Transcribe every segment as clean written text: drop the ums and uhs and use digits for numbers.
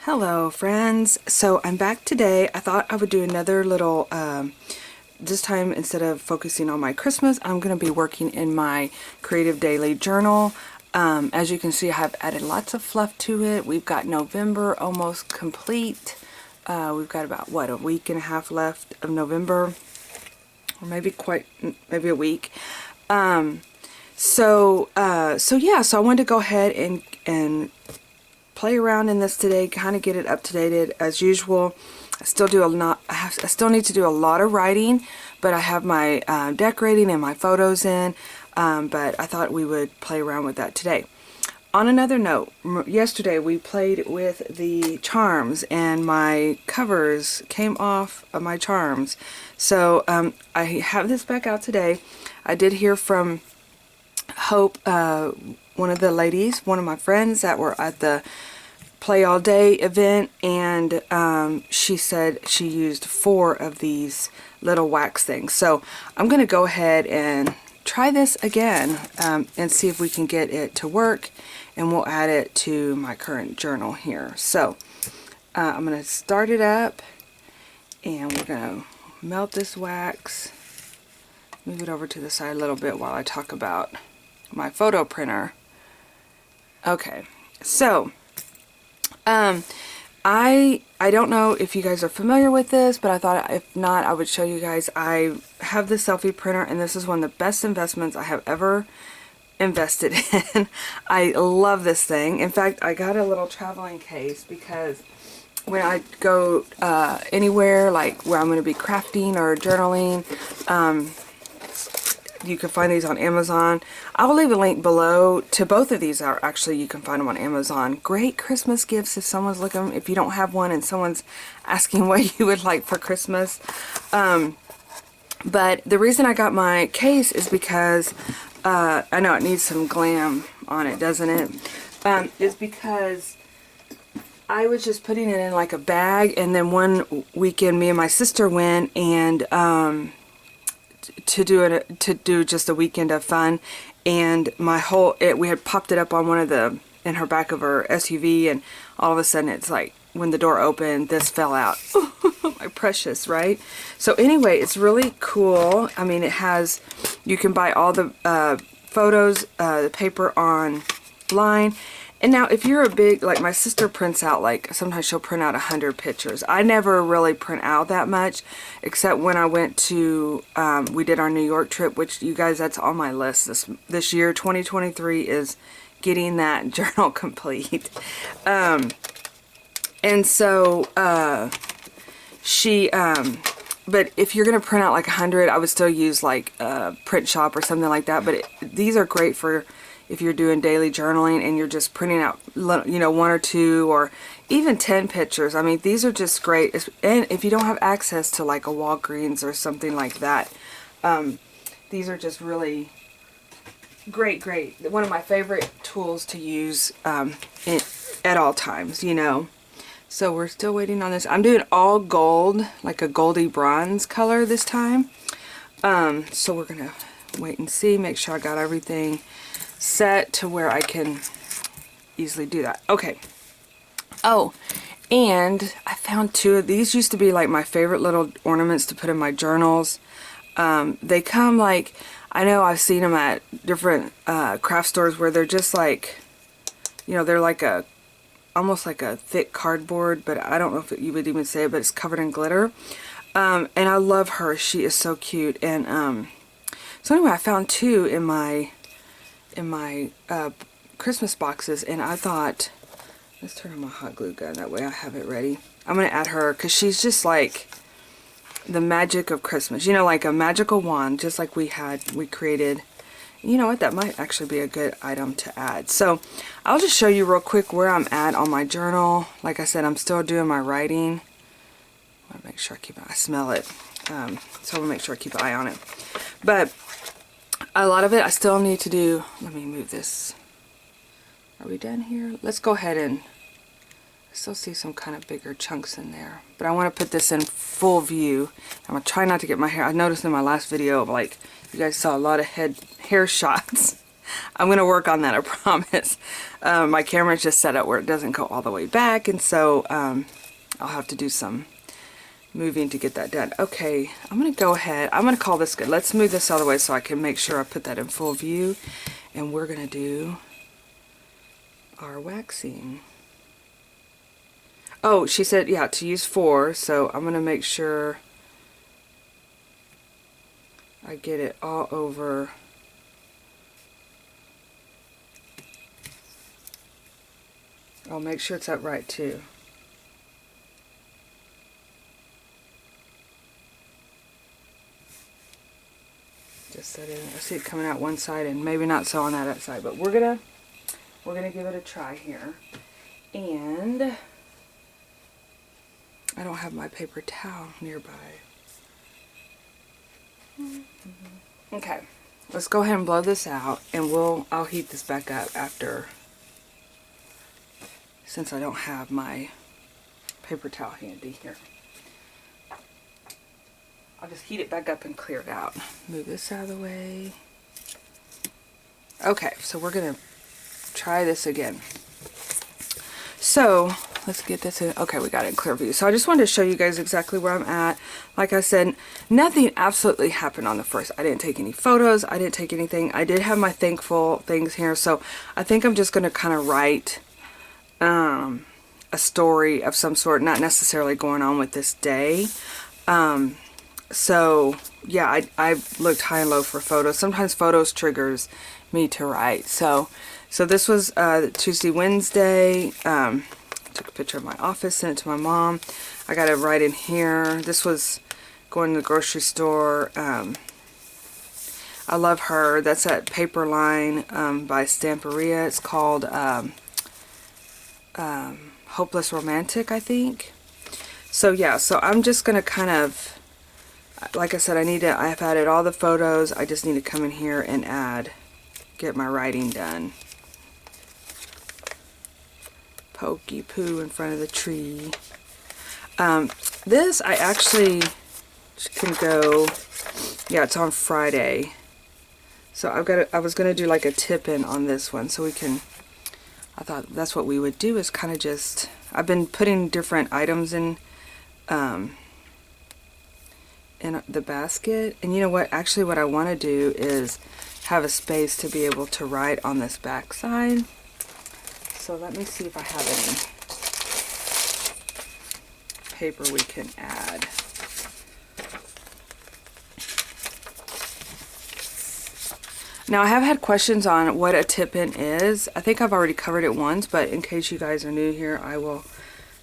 Hello friends, so I'm back today. I thought I would do another little, this time instead of focusing on my Christmas, I'm going to be working in my creative daily journal. As you can see, I have added lots of fluff to it. We've got November almost complete. We've got about, what, a week and a half left of November, or maybe a week. So yeah, so I wanted to go ahead and play around in this today, kind of get it up to date as usual. I still need to do a lot of writing, but I have my decorating and my photos in, but I thought we would play around with that today. On another note, yesterday we played with the charms and my covers came off of my charms. So I have this back out today. I did hear from Hope, one of the ladies, one of my friends that were at the Play All Day event, and she said she used 4 of these little wax things. So I'm going to go ahead and try this again and see if we can get it to work, and we'll add it to my current journal here. So I'm going to start it up, and we're going to melt this wax, move it over to the side a little bit while I talk about my photo printer. Okay, so I don't know if you guys are familiar with this, but I thought if not, I would show you guys. I have the selfie printer, and this is one of the best investments I have ever invested in. I love this thing. In fact, I got a little traveling case because when I go anywhere, like where I'm going to be crafting or journaling, you can find these on Amazon. I'll leave a link below to both of these. Actually, you can find them on Amazon. Great Christmas gifts if someone's looking, if you don't have one and someone's asking what you would like for Christmas. But the reason I got my case is because, I know it needs some glam on it, doesn't it? Is because I was just putting it in like a bag, and then one weekend me and my sister went and to do just a weekend of fun, and we had popped it up on one of the, in her back of her SUV, and all of a sudden it's like when the door opened, this fell out. My precious, right? So anyway, it's really cool. I mean, it has, you can buy all the photos, the paper online. And now if you're a big, like my sister prints out, like sometimes she'll print out 100 pictures. I never really print out that much, except when I went to, we did our New York trip, which you guys, that's on my list. This year, 2023, is getting that journal complete. And so, but if you're going to print out like 100, I would still use like Print Shop or something like that. But these are great for if you're doing daily journaling and you're just printing out, you know, 1 or 2 or even 10 pictures. I mean, these are just great. And if you don't have access to like a Walgreens or something like that, these are just really great. One of my favorite tools to use at all times, you know. So we're still waiting on this. I'm doing all gold, like a goldy bronze color this time. So we're going to wait and see, make sure I got everything set to where I can easily do that. Okay. Oh, and I found 2 of these. Used to be like my favorite little ornaments to put in my journals. They come like, I know I've seen them at different craft stores where they're just like, you know, they're like almost like a thick cardboard, but I don't know if you would even say it, but it's covered in glitter. And I love her. She is so cute. And so anyway, I found 2 in my Christmas boxes, and I thought, let's turn on my hot glue gun, that way I have it ready. I'm going to add her because she's just like the magic of Christmas, you know, like a magical wand, just like we created. You know what, that might actually be a good item to add. So I'll just show you real quick where I'm at on my journal. Like I said, I'm still doing my writing. I want to make sure I smell it, so I will make sure I keep an eye on it. But a lot of it I still need to do. Let me move this. Are we done here? Let's go ahead and, I still see some kind of bigger chunks in there. But I want to put this in full view. I'm going to try not to get my hair. I noticed in my last video, like, you guys saw a lot of hair shots. I'm going to work on that, I promise. My camera's just set up where it doesn't go all the way back, and so I'll have to do some moving to get that done. Okay, I'm going to go ahead. I'm going to call this good. Let's move this out of the way so I can make sure I put that in full view. And we're going to do our waxing. Oh, she said, yeah, to use 4. So I'm going to make sure I get it all over. I'll make sure it's upright too. Just set it in. I see it coming out one side and maybe not so on that side, but we're gonna give it a try here. And I don't have my paper towel nearby. Okay, let's go ahead and blow this out, and I'll heat this back up after, since I don't have my paper towel handy here. I'll just heat it back up and clear it out. Move this out of the way. Okay, so we're gonna try this again. So let's get this in. Okay, we got it in clear view. So I just wanted to show you guys exactly where I'm at. Like I said, nothing absolutely happened on the first. I didn't take any photos. I didn't take anything. I did have my thankful things here. So I think I'm just gonna kind of write a story of some sort, not necessarily going on with this day. So yeah, I looked high and low for photos. Sometimes photos triggers me to write. So this was Tuesday, Wednesday. Took a picture of my office, sent it to my mom. I got it right in here. This was going to the grocery store. I love her. That's at Paper Line by Stamperia. It's called Hopeless Romantic, I think. So yeah, so I'm just gonna kind of, like I said, I've added all the photos. I just need to come in here and get my writing done. Pokey poo in front of the tree. This I actually can go, yeah, it's on Friday. So I was gonna do like a tip-in on this one, so we can, I thought that's what we would do, is kind of just, I've been putting different items in the basket, and you know what, actually what I want to do is have a space to be able to write on this back side. So let me see if I have any paper we can add. Now I have had questions on what a tip-in is. I think I've already covered it once, but in case you guys are new here, I will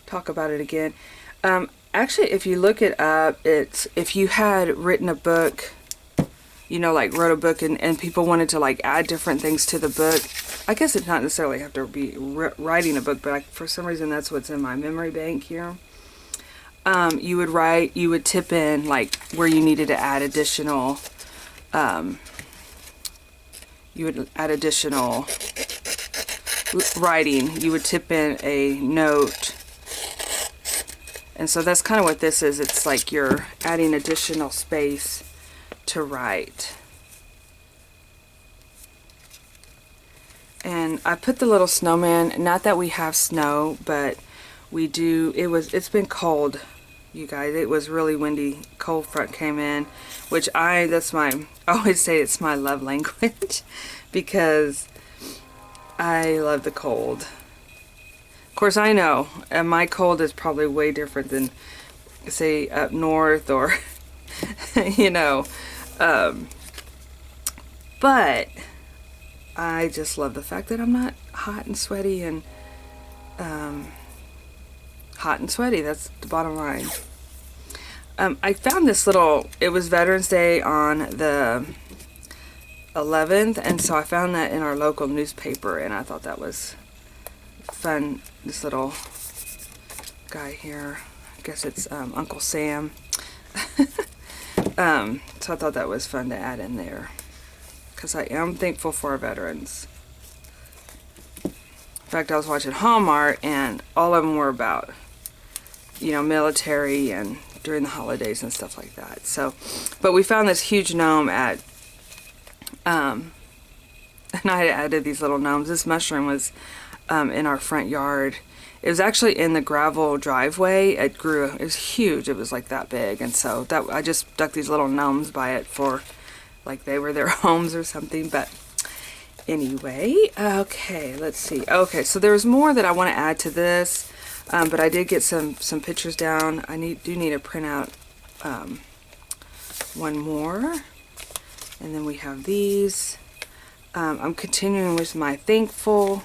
talk about it again. Actually, if you look it up, it's if you had written a book, you know, like wrote a book and people wanted to like add different things to the book. I guess it's not necessarily have to be writing a book, but for some reason that's what's in my memory bank here. You would tip in like where you needed to add additional, writing. You would tip in a note. And so that's kind of what this is. It's like you're adding additional space to write. And I put the little snowman, not that we have snow, but we do, it's been cold, you guys. It was really windy. Cold front came in, which I always say it's my love language because I love the cold. Of course, I know my cold is probably way different than, say, up north or, you know, but I just love the fact that I'm not hot and sweaty and, that's the bottom line. I found this little, it was Veterans Day on the 11th, and so I found that in our local newspaper, and I thought that was fun. This little guy here, I guess it's Uncle Sam. So I thought that was fun to add in there, because I am thankful for our veterans. In fact, I was watching Hallmark, and all of them were about, you know, military and during the holidays and stuff like that. So, but we found this huge gnome at and I added these little gnomes. This mushroom was in our front yard. It was actually in the gravel driveway. It grew, it was huge. It was like that big. And so that I just stuck these little gnomes by it for like they were their homes or something. But anyway, okay, let's see. Okay, so there's more that I want to add to this. But I did get some pictures down. I do need to print out one more. And then we have these. I'm continuing with my thankful.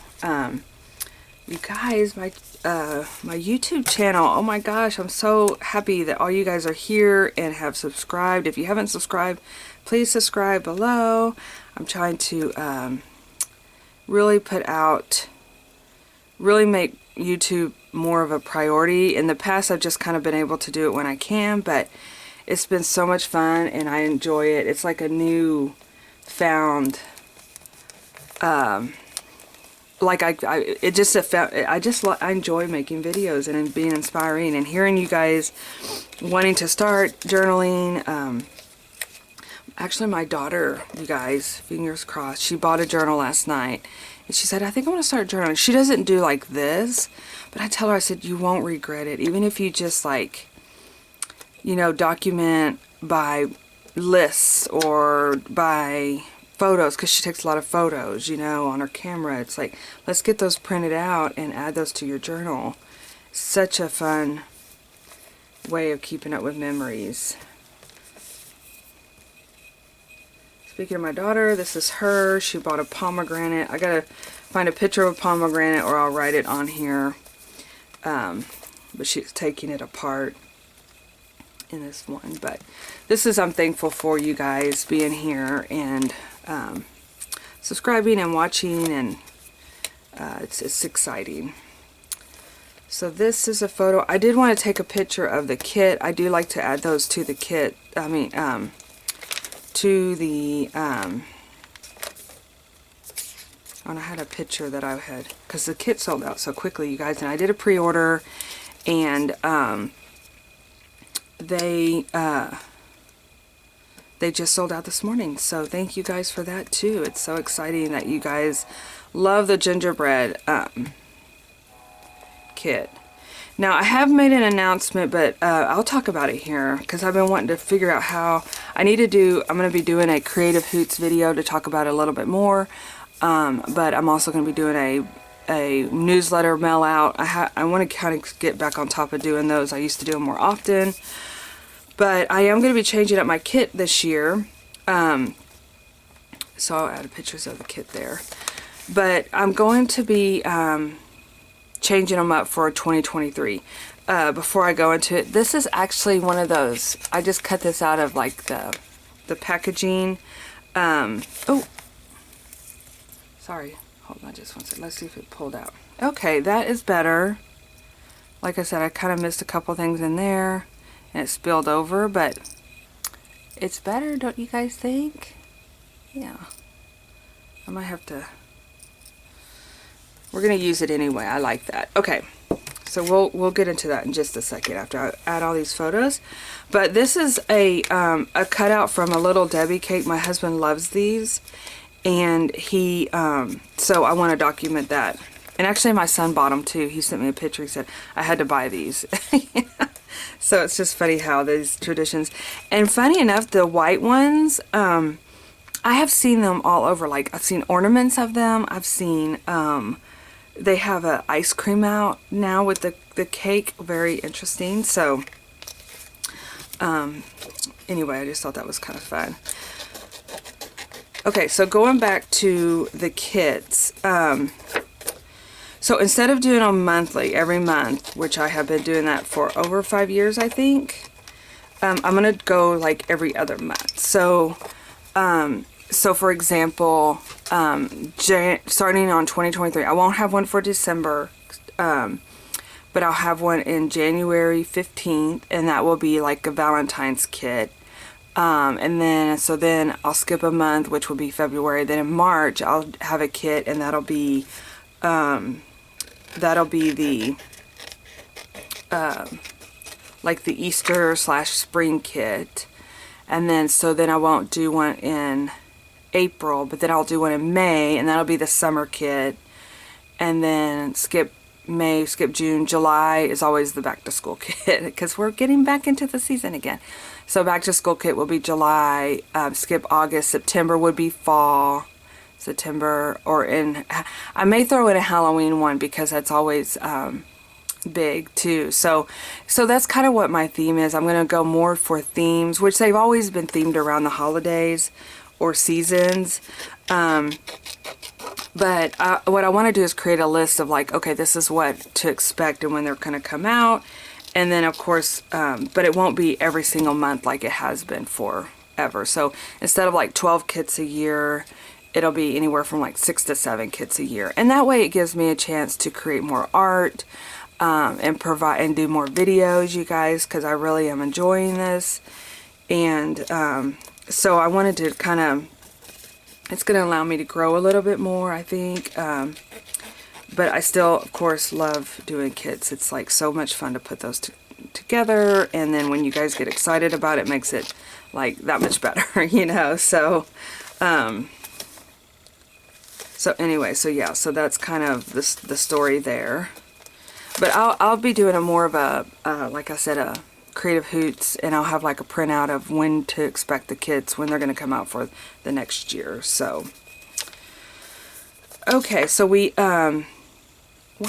You guys, my YouTube channel, oh my gosh, I'm so happy that all you guys are here and have subscribed. If you haven't subscribed, please subscribe below. I'm trying to really make YouTube more of a priority. In the past, I've just kind of been able to do it when I can, but it's been so much fun and I enjoy it. It's like a new found like I enjoy making videos and being inspiring and hearing you guys wanting to start journaling. Actually, my daughter, you guys, fingers crossed, she bought a journal last night and she said, I think I want to start journaling. She doesn't do like this, but I tell her, I said, you won't regret it. Even if you just like, you know, document by lists or by photos, because she takes a lot of photos, you know, on her camera. It's like, let's get those printed out and add those to your journal. Such a fun way of keeping up with memories. Speaking of my daughter, this is her. She bought a pomegranate. I gotta find a picture of a pomegranate or I'll write it on here. But she's taking it apart in this one. But this is, I'm thankful for you guys being here and subscribing and watching, and it's exciting. So this is a photo. I did want to take a picture of the kit. I do like to add those to the kit. I mean, to the and I had a picture that I had, because the kit sold out so quickly, you guys, and I did a pre-order, and they just sold out this morning. So thank you guys for that too. It's so exciting that you guys love the gingerbread kit. Now I have made an announcement, but I'll talk about it here because I've been wanting to figure out how I need to do. I'm going to be doing a Creative Hoots video to talk about it a little bit more. But I'm also going to be doing a newsletter mail out. I want to kind of get back on top of doing those. I used to do them more often. But I am going to be changing up my kit this year. So I'll add pictures of the kit there. But I'm going to be changing them up for 2023. Before I go into it, this is actually one of those. I just cut this out of like the packaging. Oh, sorry. Hold on just one second. Let's see if it pulled out. Okay, that is better. Like I said, I kind of missed a couple things in there. And it spilled over, but it's better, don't you guys think? Yeah. I might have to... We're going to use it anyway. I like that. Okay. So we'll get into that in just a second after I add all these photos. But this is a cutout from a Little Debbie cake. My husband loves these. And he... so I want to document that. And actually my son bought them too. He sent me a picture. He said, I had to buy these. So it's just funny how these traditions, and funny enough, the white ones, I have seen them all over. Like I've seen ornaments of them. I've seen, they have a ice cream out now with the cake. Very interesting. So, anyway, I just thought that was kind of fun. Okay, so going back to the kits, so instead of doing them monthly, every month, which I have been doing that for over 5 years, I think, I'm going to go like every other month. So, so for example, starting on 2023, I won't have one for December, but I'll have one in January 15th, and that will be like a Valentine's kit. And then, so then I'll skip a month, which will be February. Then in March, I'll have a kit, and that'll be the like the Easter / spring kit. And then so then I won't do one in April, but then I'll do one in May, and that'll be the summer kit. And then skip May, skip June. July is always the back to school kit because we're getting back into the season again. So back to school kit will be July, skip August. September would be fall. September, I may throw in a Halloween one because that's always big too. So that's kind of what my theme is. I'm going to go more for themes, which they've always been themed around the holidays or seasons. But what I want to do is create a list of like, okay, this is what to expect and when they're going to come out. And then of course, but it won't be every single month like it has been forever. So instead of like 12 kits a year, it'll be anywhere from like 6 to 7 kits a year. And that way it gives me a chance to create more art, and provide and do more videos, you guys, because I really am enjoying this. And so I wanted to kind of, it's going to allow me to grow a little bit more, I think. But I still, of course, love doing kits. It's like so much fun to put those together. And then when you guys get excited about it, makes it like that much better, you know. So, anyway, so yeah, so that's kind of the story there. But I'll be doing a more of a, like I said, a Creative Hoots, and I'll have like a printout of when to expect the kits, when they're going to come out for the next year. So, okay, so we, why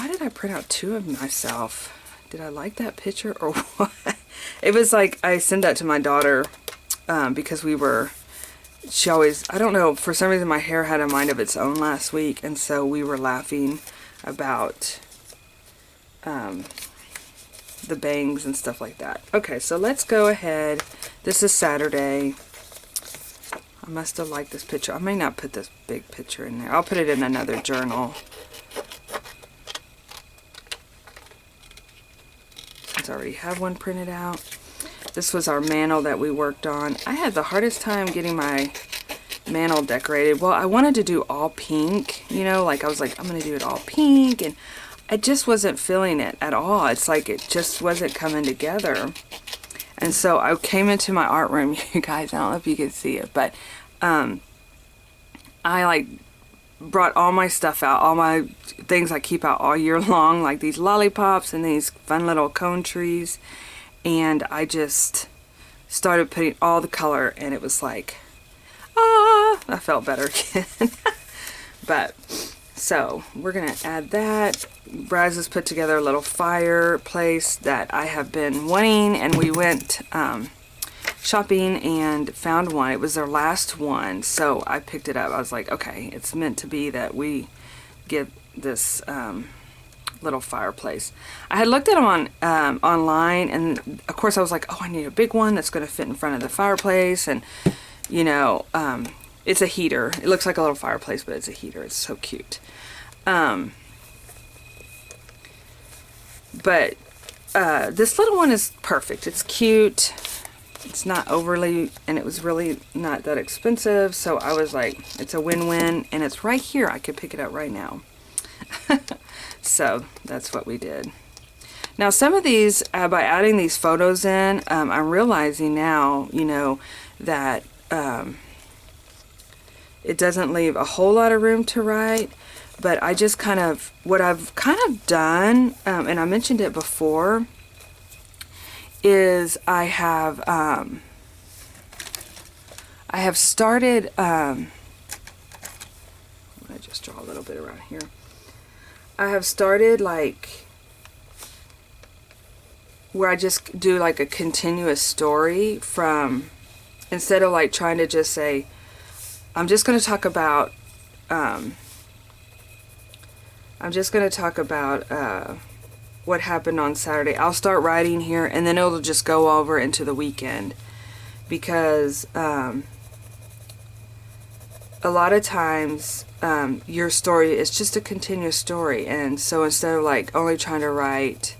did I print out 2 of myself? Did I like that picture or what? It was like, I sent that to my daughter, because she always, I don't know, for some reason my hair had a mind of its own last week, and so we were laughing about the bangs and stuff like that. Okay, so let's go ahead. This is Saturday. I must have liked this picture. I may not put this big picture in there. I'll put it in another journal, since I already have one printed out. This was our mantle that we worked on. I had the hardest time getting my mantle decorated. Well, I wanted to do all pink, you know, like I was like, I'm going to do it all pink, and I just wasn't feeling it at all. It's like it just wasn't coming together. And so I came into my art room, you guys, I don't know if you can see it, but I like brought all my stuff out, all my things I keep out all year long, like these lollipops and these fun little cone trees. And I just started putting all the color, and it was like, I felt better again. But so we're gonna add that. Braz has put together a little fireplace that I have been wanting, and we went shopping and found one. It was their last one, so I picked it up. I was like, okay, it's meant to be that we get this little fireplace. I had looked at them on online, and of course I was like, oh, I need a big one that's going to fit in front of the fireplace. And you know, it's a heater. It looks like a little fireplace, but it's a heater. It's so cute. But this little one is perfect. It's cute. It's not overly, and it was really not that expensive. So I was like, it's a win-win, and it's right here. I could pick it up right now. So that's what we did. Now some of these, by adding these photos in, I'm realizing now, you know, that it doesn't leave a whole lot of room to write. But I just kind of, what I've kind of done, and I mentioned it before, is I have started, I just draw a little bit around here. I have started like, where I just do like a continuous story from, instead of like trying to just say, I'm just going to talk about, what happened on Saturday. I'll start writing here, and then it'll just go over into the weekend, because a lot of times your story is just a continuous story, and so instead of like only trying to write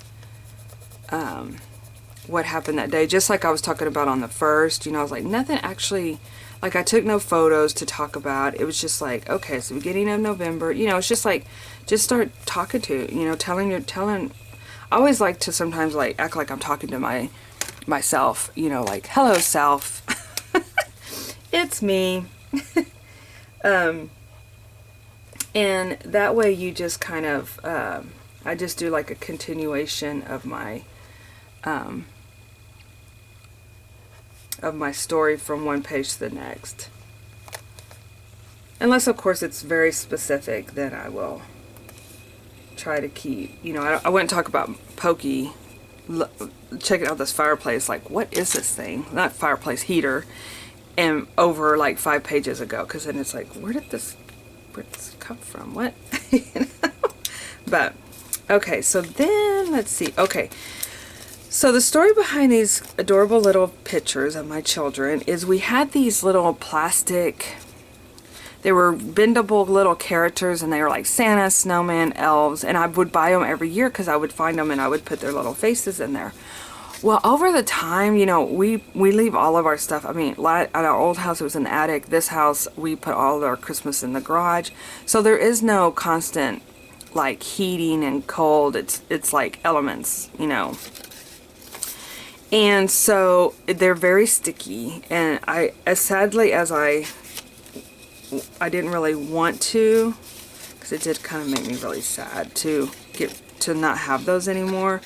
what happened that day, just like I was talking about on the first, you know, I was like, nothing actually, like I took no photos to talk about. It was just like, okay, it's the beginning of November, you know, it's just like, just start talking to, you know, telling, I always like to sometimes like act like I'm talking to myself, you know, like, hello self, it's me. And that way you just kind of, I just do like a continuation of my story from one page to the next. Unless, of course, it's very specific, then I will try to keep, you know, I wouldn't talk about Pokey checking out this fireplace, like, what is this thing? Not fireplace, heater, and over like 5 pages ago, because then it's like, where did this come from? What? You know? But, okay, so then, let's see. Okay, so the story behind these adorable little pictures of my children is we had these little plastic, they were bendable little characters, and they were like Santa, snowman, elves, and I would buy them every year because I would find them and I would put their little faces in there. Well, over the time, you know, we leave all of our stuff. I mean, at our old house, it was an attic. This house, we put all of our Christmas in the garage. So there is no constant, like, heating and cold. It's like elements, you know. And so they're very sticky. And as sadly as I didn't really want to, because it did kind of make me really sad to not have those anymore.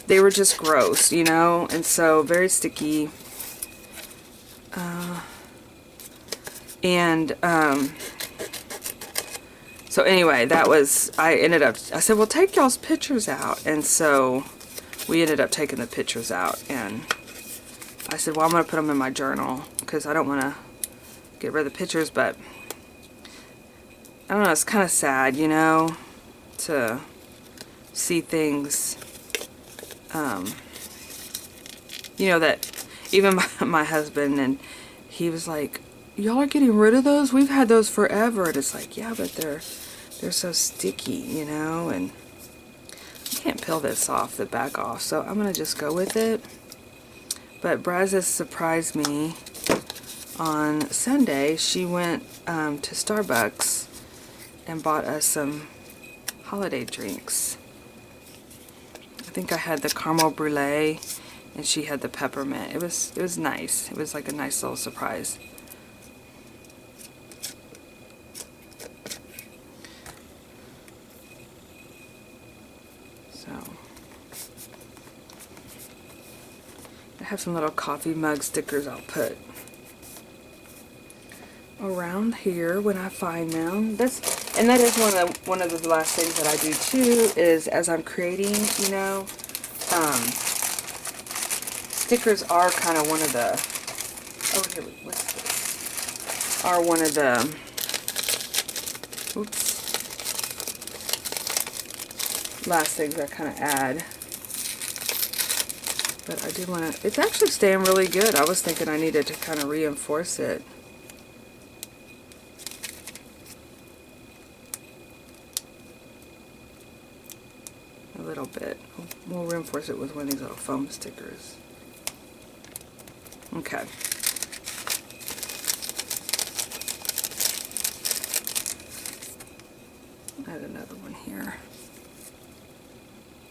They were just gross, you know, and so very sticky. So anyway, that was, I said, well, take y'all's pictures out. And so we ended up taking the pictures out, and I said, well, I'm going to put them in my journal because I don't want to get rid of the pictures, but I don't know, it's kind of sad, you know, to see things, you know, that even my husband, and he was like, y'all are getting rid of those? We've had those forever. And it's like, yeah, but they're so sticky, you know, and I can't peel this off, the back off, so I'm going to just go with it. But Brazos surprised me on Sunday. She went to Starbucks and bought us some holiday drinks. I think I had the caramel brulee and she had the peppermint. It was nice. It was like a nice little surprise. So I have some little coffee mug stickers I'll put around here when I find them. And that is one of the last things that I do too, is as I'm creating, you know, stickers are kind of one of the, oh here, what's this? Are one of the, oops, last things I kind of add. But I do want to, it's actually staying really good. I was thinking I needed to kind of reinforce it. A little bit. We'll reinforce it with one of these little foam stickers. Okay. Add another one here.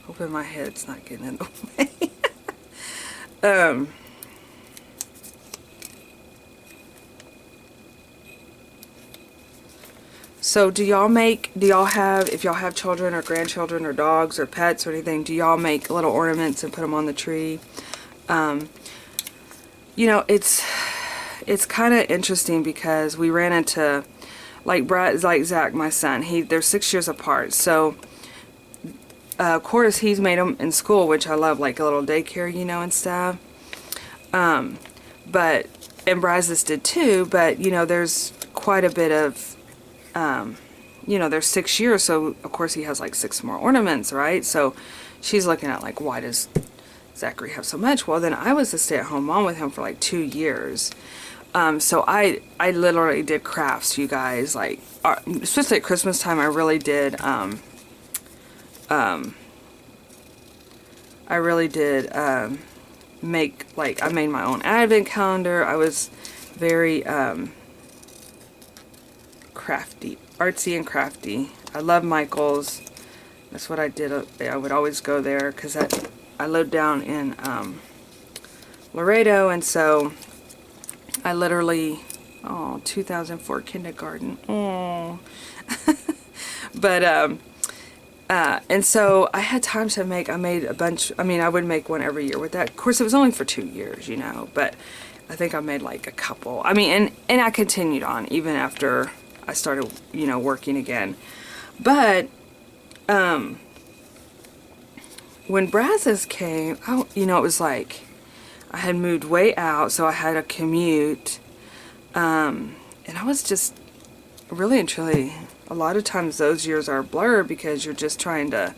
Hoping my head's not getting in the way. So do y'all have, if y'all have children or grandchildren or dogs or pets or anything, do y'all make little ornaments and put them on the tree? You know, it's kind of interesting because we ran into, like Zach, my son, they're 6 years apart. So, of course, he's made them in school, which I love, like a little daycare, you know, and stuff. And Brazos did too, but, you know, there's quite a bit of, you know, they're 6 years, so of course he has like 6 more ornaments, right? So she's looking at like, why does Zachary have so much? Well, then I was a stay-at-home mom with him for like 2 years. So I literally did crafts, you guys, like, especially at Christmas time, I really did, make, like, I made my own advent calendar. I was very, crafty, artsy and crafty. I love Michael's. That's what I did. I would always go there because I lived down in Laredo, and so I literally Oh, 2004 kindergarten. Oh. But, and so I had time to make, I made a bunch, I mean, I would make one every year with that. Of course, it was only for 2 years, you know, but I think I made like a couple. I mean, and I continued on even after I started, you know, working again. But, when Brazos came, you know, it was like, I had moved way out, so I had a commute, and I was just really and truly, a lot of times those years are blurred because you're just trying to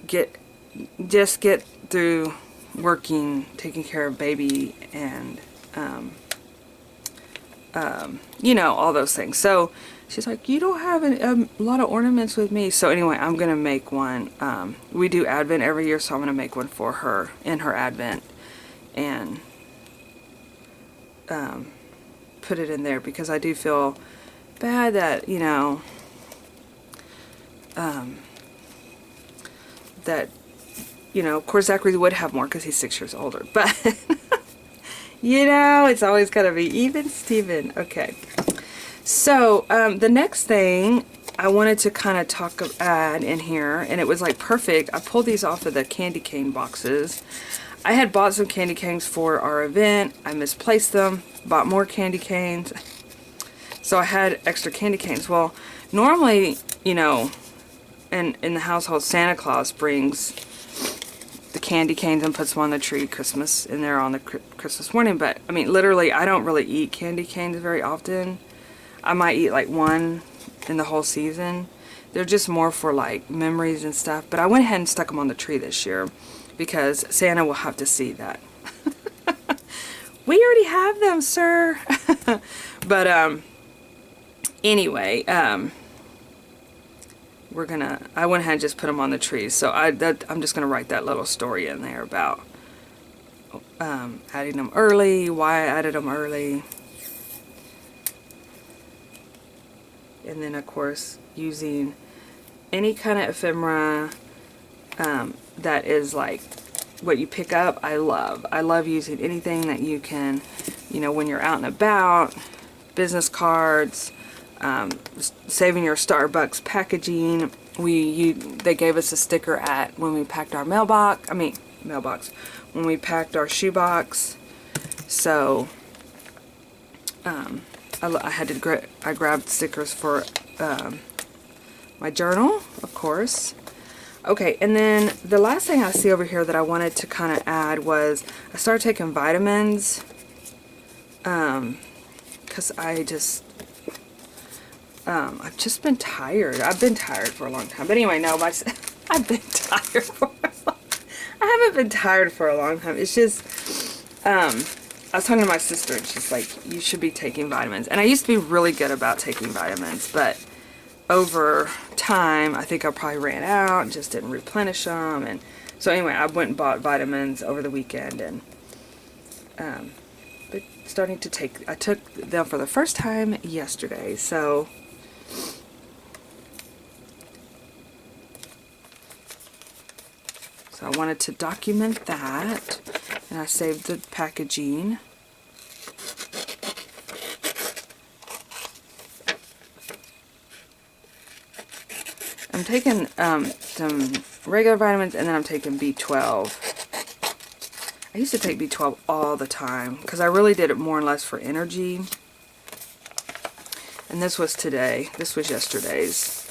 get through working, taking care of baby, and, you know, all those things. So she's like, you don't have a lot of ornaments with me. So anyway, I'm going to make one. We do Advent every year, so I'm going to make one for her in her Advent. And put it in there because I do feel bad that, you know, that, you know, of course Zachary would have more because he's 6 years older, but you know, it's always got to be even Steven. Okay. So, the next thing I wanted to kind of add in here, and it was like perfect. I pulled these off of the candy cane boxes. I had bought some candy canes for our event. I misplaced them, bought more candy canes. So I had extra candy canes. Well, normally, you know, in the household, Santa Claus brings the candy canes and puts them on the tree Christmas in there on the Christmas morning. But, I mean, literally, I don't really eat candy canes very often. I might eat like one in the whole season. They're just more for like memories and stuff. But I went ahead and stuck them on the tree this year because Santa will have to see that. We already have them, sir. But anyway, I went ahead and just put them on the trees. So I'm just gonna write that little story in there about adding them early, why I added them early. And then, of course, using any kind of ephemera that is like what you pick up. I love using anything that you can, you know, when you're out and about, business cards, saving your Starbucks packaging. They gave us a sticker when we packed our when we packed our shoebox. So, I grabbed stickers for my journal, of course. Okay, and then the last thing I see over here that I wanted to kind of add was I started taking vitamins because I've just been tired. I've been tired for a long time. But anyway, no, I've been tired for a long time. I haven't been tired for a long time. It's just, I was talking to my sister, and she's like, you should be taking vitamins. And I used to be really good about taking vitamins, but over time, I think I probably ran out and just didn't replenish them. And so anyway, I went and bought vitamins over the weekend, and but I took them for the first time yesterday. So I wanted to document that, and I saved the packaging. I'm taking some regular vitamins, and then I'm taking B12. I used to take B12 all the time because I really did it more or less for energy. And this was today. This was yesterday's.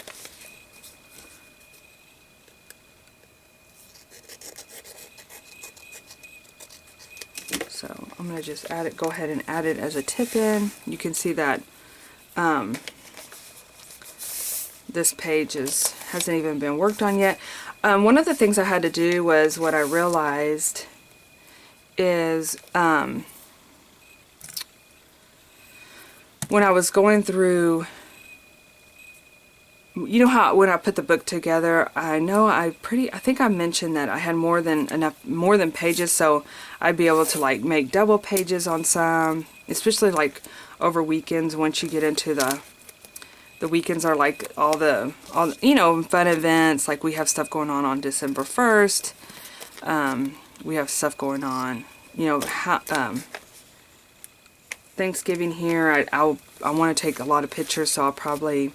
So I'm going to just go ahead and add it as a tip in. You can see that this page hasn't even been worked on yet. One of the things I had to do was what I realized is when I was going through, you know how when I put the book together, I think I mentioned that I had more than pages, so I'd be able to like make double pages on some, especially like over weekends. Once you get into the weekends are like all you know, fun events. Like we have stuff going on December 1st. We have stuff going on, you know, Thanksgiving here. I want to take a lot of pictures, so I'll probably,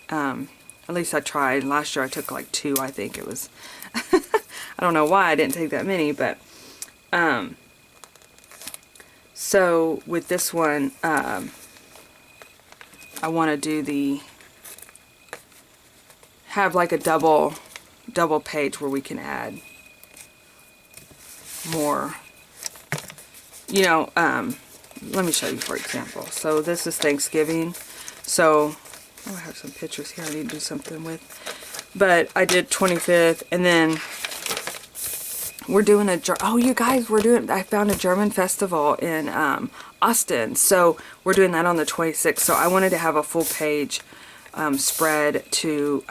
at least I tried. Last year I took like 2, I think it was. I don't know why I didn't take that many, but, so with this one, I want to do have like a double page where we can add more, you know, let me show you for example. So this is Thanksgiving, so I have some pictures here I need to do something with, but I did 25th, and then we're doing you guys, I found a German festival in Austin, so we're doing that on the 26th, so I wanted to have a full page spread to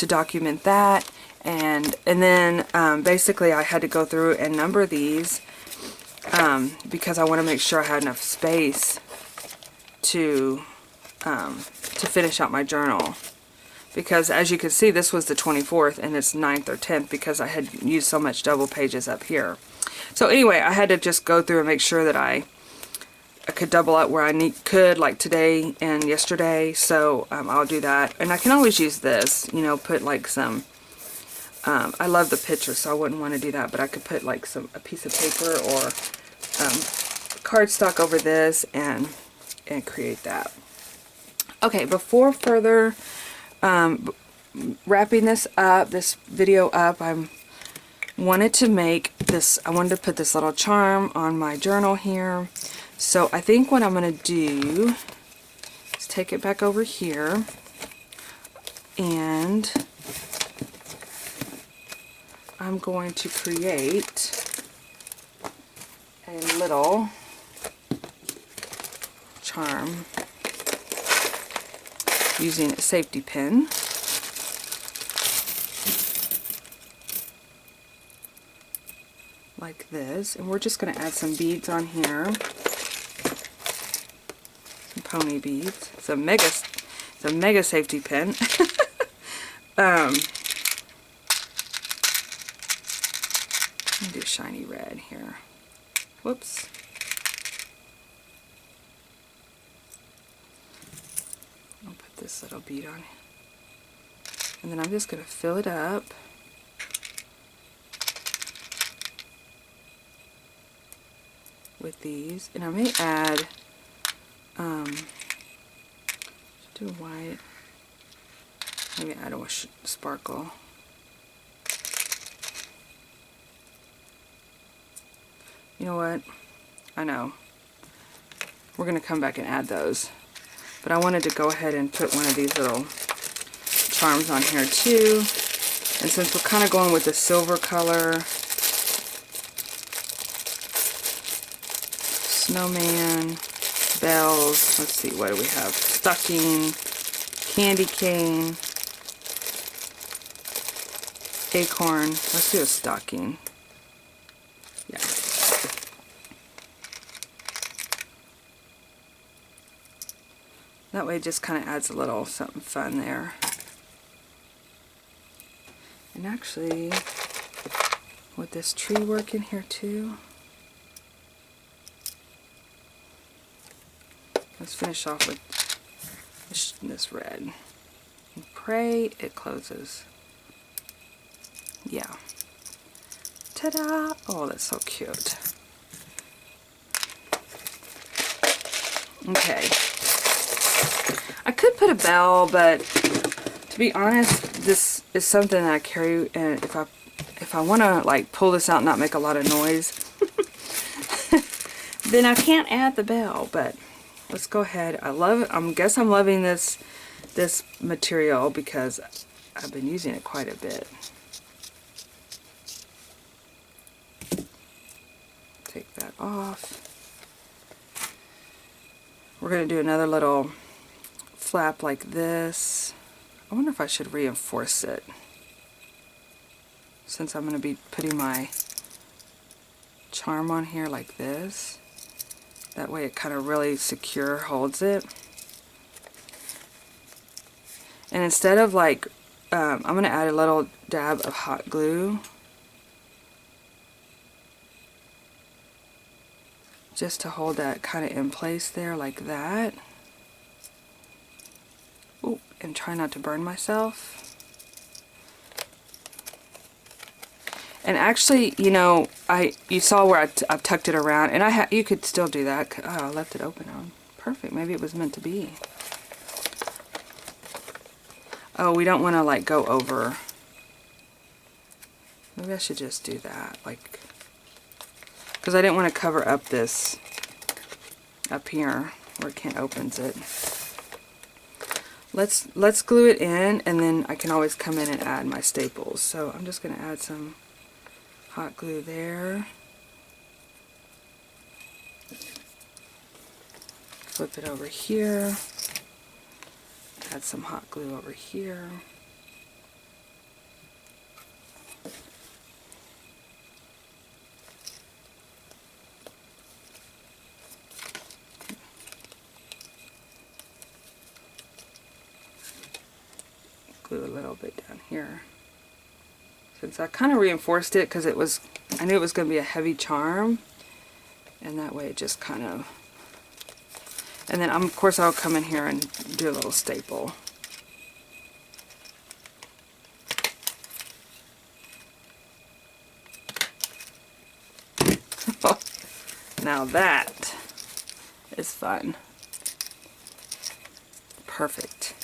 document that, and then basically I had to go through and number these because I want to make sure I had enough space to finish out my journal, because as you can see this was the 24th and it's 9th or 10th because I had used so much double pages up here. So anyway, I had to just go through and make sure that I could double up where I could, like today and yesterday, so I'll do that. And I can always use this, you know, put like some, I love the picture, so I wouldn't want to do that, but I could put like a piece of paper or cardstock over this and create that. Okay, before further wrapping this video up, I wanted to put this little charm on my journal here. So I think what I'm going to do is take it back over here, and I'm going to create a little charm using a safety pin. Like this, and we're just going to add some beads on here. Pony beads. It's a mega safety pin. Let me do shiny red here. Whoops. I'll put this little bead on, and then I'm just going to fill it up with these, and I may add do white, maybe add a sparkle. You know what, I know we're gonna come back and add those, but I wanted to go ahead and put one of these little charms on here too, and since we're kind of going with the silver color, snowman, bells, let's see, what do we have? Stocking, candy cane, acorn. Let's do a stocking. Yeah. That way it just kind of adds a little something fun there. And actually, with this tree work in here too, let's finish off with this red. And pray it closes. Yeah. Ta-da! Oh, that's so cute. Okay. I could put a bell, but to be honest, this is something that I carry, and if I want to like pull this out and not make a lot of noise, then I can't add the bell, but let's go ahead. I guess I'm loving this material because I've been using it quite a bit. Take that off. We're going to do another little flap like this. I wonder if I should reinforce it, since I'm going to be putting my charm on here like this. That way it kind of really secure holds it. And instead of like, I'm going to add a little dab of hot glue. just to hold that kind of in place there like that. Ooh, and try not to burn myself. And actually, you know, you saw where I've tucked it around, and you could still do that. Oh, I left it open on. Perfect. Maybe it was meant to be. Oh, we don't want to like go over. Maybe I should just do that, like, because I didn't want to cover up this up here where Kent opens it. Let's glue it in, and then I can always come in and add my staples. So I'm just going to add some hot glue there. Flip it over here. Add some hot glue over here. Glue a little bit down here. Since I kind of reinforced it because I knew it was going to be a heavy charm, and that way it just kind of, and then of course I'll come in here and do a little staple. Now that is fun. Perfect.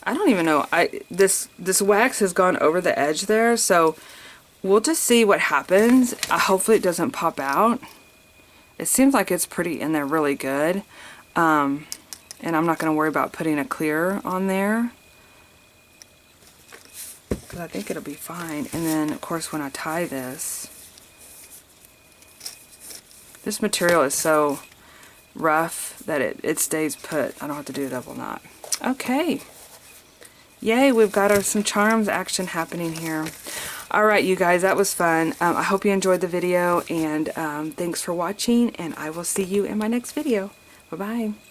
I don't even know. This wax has gone over the edge there, so we'll just see what happens. Hopefully it doesn't pop out. It seems like it's pretty in there really good. And I'm not going to worry about putting a clear on there, because I think it'll be fine. And then of course when I tie this material is so rough that it stays put. I don't have to do a double knot. Okay. Yay, we've got some charms action happening here. Alright, you guys, that was fun. I hope you enjoyed the video, and thanks for watching, and I will see you in my next video. Bye-bye.